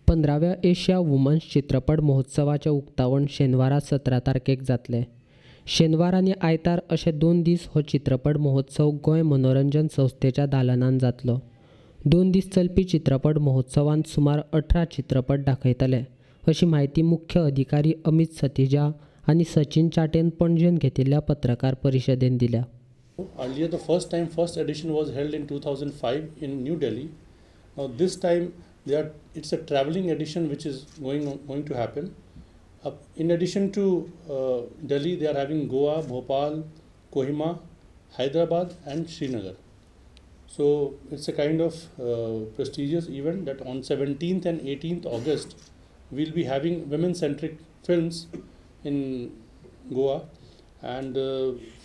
15व्या Asia women's चित्रपट महोत्सवाचें उक्तावण शेनवारा 17 तारखेक जातलें. शेनवार आनी आयतार अशे 2 दीस हो चित्रपट महोत्सव गोंय मनोरंजन संस्थेच्या दालनांत जातलो. 2 दीस चलपी चित्रपट महोत्सवांत सुमार 18 चित्रपट दाखयतले अशी माहिती मुख्य अधिकारी अमित सतिजा आनी सचिन चाटेन पणजेन घेतिल्ल्या पत्रकार परिशदेंत दिल्या. Earlier, the first edition was held in 2005 in New Delhi. Now this time, it's a traveling edition which is going to happen. In addition to Delhi, they are having Goa, Bhopal, Kohima, Hyderabad, and Srinagar. So it's a kind of prestigious event that on 17th and 18th August, we'll be having women-centric films in Goa. And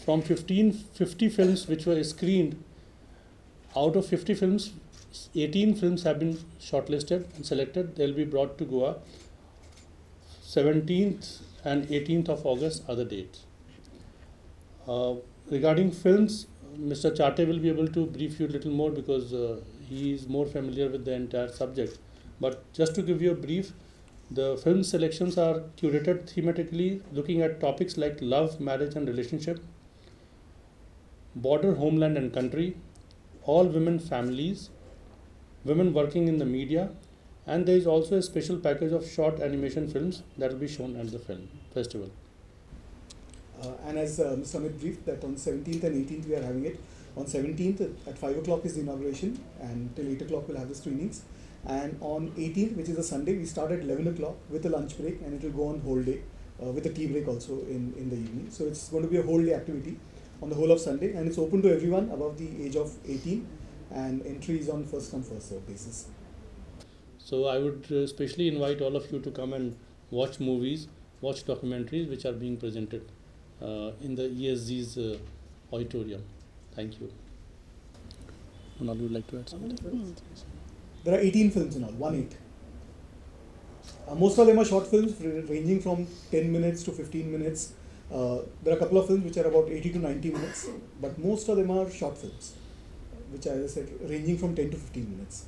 from 50 films which were screened, out of 50 films, 18 films have been shortlisted and selected. They'll be brought to Goa. 17th and 18th of August are the dates. Regarding films, Mr. Chate will be able to brief you a little more because he is more familiar with the entire subject. But just to give you a brief, the film selections are curated thematically, looking at topics like love, marriage and relationship, border, homeland and country, all women families, women working in the media, and there is also a special package of short animation films that will be shown at the film festival. And as Mr. Amit briefed, that on 17th and 18th we are having it. On 17th at 5 o'clock is the inauguration, and till 8 o'clock we'll have the screenings. And on 18th, which is a Sunday, we start at 11 o'clock with a lunch break, and it will go on whole day with a tea break also in the evening. So it's going to be a whole day activity on the whole of Sunday, and it's open to everyone above the age of 18, and entry is on first come first serve basis. So I would especially invite all of you to come and watch movies, watch documentaries which are being presented in the ESG's auditorium. Thank you. Kunal, would you like to add something? There are 18 films in all, 1-8. Most of them are short films ranging from 10 minutes to 15 minutes. There are a couple of films which are about 80 to 90 minutes, but most of them are short films, which, as I said, ranging from 10 to 15 minutes.